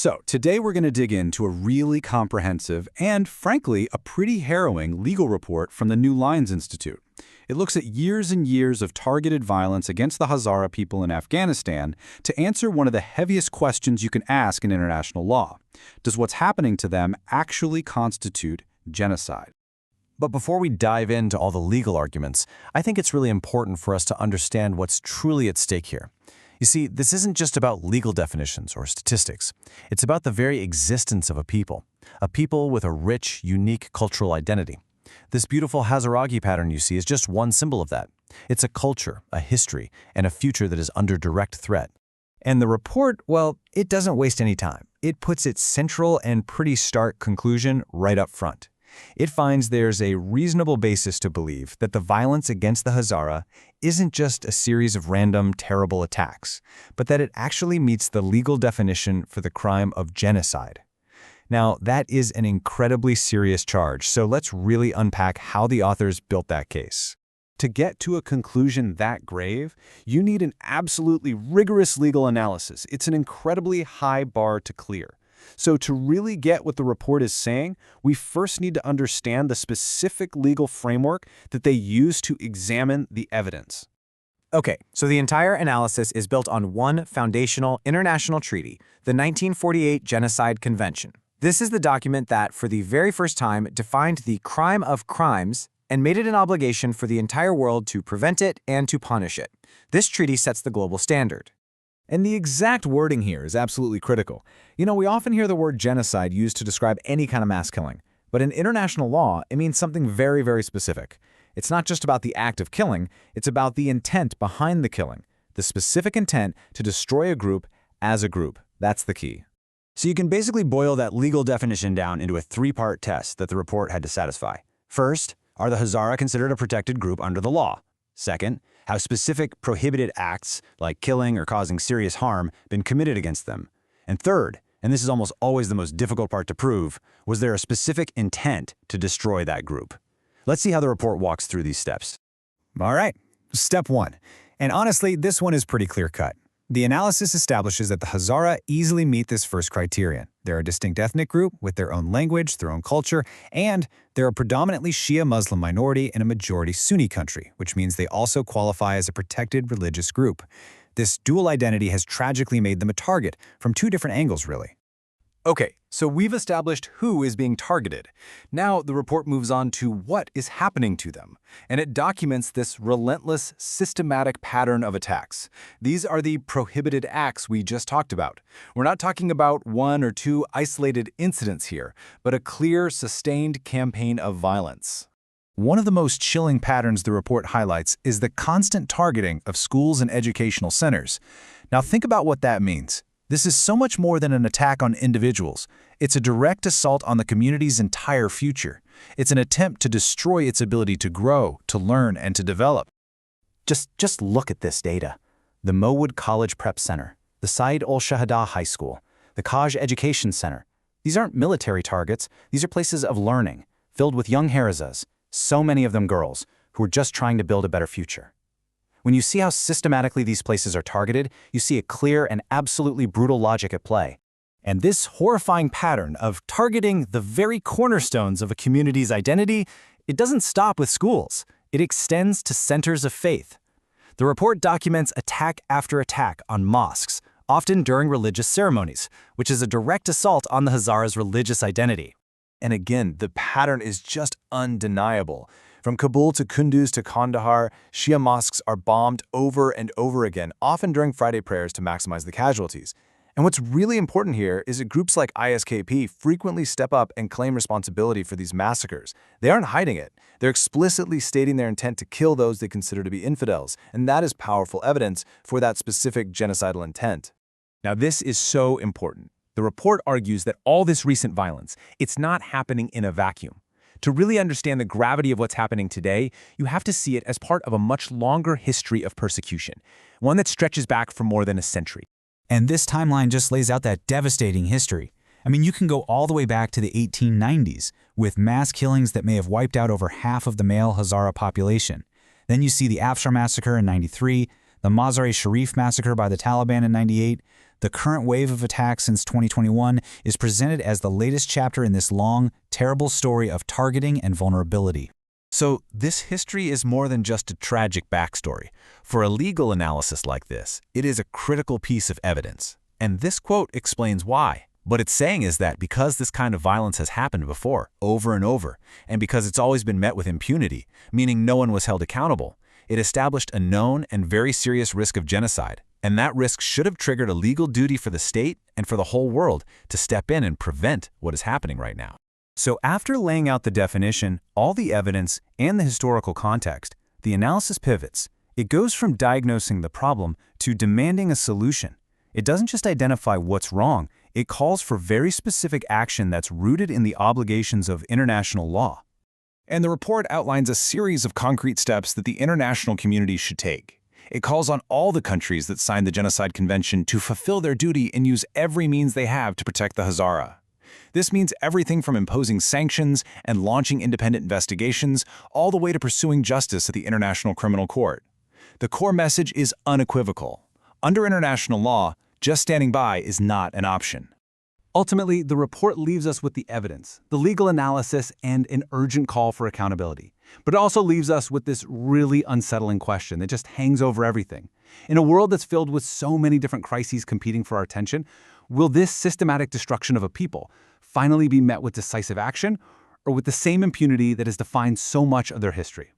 So today we're going to dig into a really comprehensive and, frankly, a pretty harrowing legal report from the New Lines Institute. It looks at years and years of targeted violence against the Hazara people in Afghanistan to answer one of the heaviest questions you can ask in international law. Does what's happening to them actually constitute genocide? But before we dive into all the legal arguments, I think it's really important for us to understand what's truly at stake here. You see, this isn't just about legal definitions or statistics. It's about the very existence of a people with a rich, unique cultural identity. This beautiful Hazaragi pattern you see is just one symbol of that. It's a culture, a history, and a future that is under direct threat. And the report, well, it doesn't waste any time. It puts its central and pretty stark conclusion right up front. It finds there's a reasonable basis to believe that the violence against the Hazara isn't just a series of random, terrible attacks, but that it actually meets the legal definition for the crime of genocide. Now, that is an incredibly serious charge, so let's really unpack how the authors built that case. To get to a conclusion that grave, you need an absolutely rigorous legal analysis. It's an incredibly high bar to clear. So to really get what the report is saying, we first need to understand the specific legal framework that they use to examine the evidence. Okay, so the entire analysis is built on one foundational international treaty, the 1948 Genocide Convention. This is the document that, for the very first time, defined the crime of crimes and made it an obligation for the entire world to prevent it and to punish it. This treaty sets the global standard. And the exact wording here is absolutely critical. You know, we often hear the word genocide used to describe any kind of mass killing. But in international law, it means something very, very specific. It's not just about the act of killing, it's about the intent behind the killing. The specific intent to destroy a group as a group. That's the key. So you can basically boil that legal definition down into a three-part test that the report had to satisfy. First, are the Hazara considered a protected group under the law? Second, have specific prohibited acts, like killing or causing serious harm, been committed against them? And third, and this is almost always the most difficult part to prove, was there a specific intent to destroy that group? Let's see how the report walks through these steps. All right, step one. And honestly, this one is pretty clear-cut. The analysis establishes that the Hazara easily meet this first criterion. They're a distinct ethnic group with their own language, their own culture, and they're a predominantly Shia Muslim minority in a majority Sunni country, which means they also qualify as a protected religious group. This dual identity has tragically made them a target from two different angles, really. Okay, so we've established who is being targeted. Now the report moves on to what is happening to them, and it documents this relentless, systematic pattern of attacks. These are the prohibited acts we just talked about. We're not talking about one or two isolated incidents here, but a clear, sustained campaign of violence. One of the most chilling patterns the report highlights is the constant targeting of schools and educational centers. Now think about what that means. This is so much more than an attack on individuals. It's a direct assault on the community's entire future. It's an attempt to destroy its ability to grow, to learn, and to develop. Just look at this data. The Mowood College Prep Center, the Said al-Shahada High School, the Kaj Education Center. These aren't military targets. These are places of learning, filled with young Harazas, so many of them girls, who are just trying to build a better future. When you see how systematically these places are targeted, you see a clear and absolutely brutal logic at play. And this horrifying pattern of targeting the very cornerstones of a community's identity, it doesn't stop with schools. It extends to centers of faith. The report documents attack after attack on mosques, often during religious ceremonies, which is a direct assault on the Hazara's religious identity. And again, the pattern is just undeniable. From Kabul to Kunduz to Kandahar, Shia mosques are bombed over and over again, often during Friday prayers to maximize the casualties. And what's really important here is that groups like ISKP frequently step up and claim responsibility for these massacres. They aren't hiding it. They're explicitly stating their intent to kill those they consider to be infidels, and that is powerful evidence for that specific genocidal intent. Now, this is so important. The report argues that all this recent violence, it's not happening in a vacuum. To really understand the gravity of what's happening today, you have to see it as part of a much longer history of persecution, one that stretches back for more than a century. And this timeline just lays out that devastating history. I mean, you can go all the way back to the 1890s, with mass killings that may have wiped out over half of the male Hazara population. Then you see the Afshar massacre in '93, the Mazar-e Sharif massacre by the Taliban in '98, The current wave of attacks since 2021 is presented as the latest chapter in this long, terrible story of targeting and vulnerability. So this history is more than just a tragic backstory. For a legal analysis like this, it is a critical piece of evidence. And this quote explains why. What it's saying is that because this kind of violence has happened before, over and over, and because it's always been met with impunity, meaning no one was held accountable, it established a known and very serious risk of genocide. And that risk should have triggered a legal duty for the state and for the whole world to step in and prevent what is happening right now. So after laying out the definition, all the evidence, and the historical context, the analysis pivots. It goes from diagnosing the problem to demanding a solution. It doesn't just identify what's wrong, it calls for very specific action that's rooted in the obligations of international law. And the report outlines a series of concrete steps that the international community should take. It calls on all the countries that signed the Genocide Convention to fulfill their duty and use every means they have to protect the Hazara. This means everything from imposing sanctions and launching independent investigations all the way to pursuing justice at the International Criminal Court. The core message is unequivocal. Under international law, just standing by is not an option. Ultimately, the report leaves us with the evidence, the legal analysis, and an urgent call for accountability. But it also leaves us with this really unsettling question that just hangs over everything. In a world that's filled with so many different crises competing for our attention, will this systematic destruction of a people finally be met with decisive action, or with the same impunity that has defined so much of their history?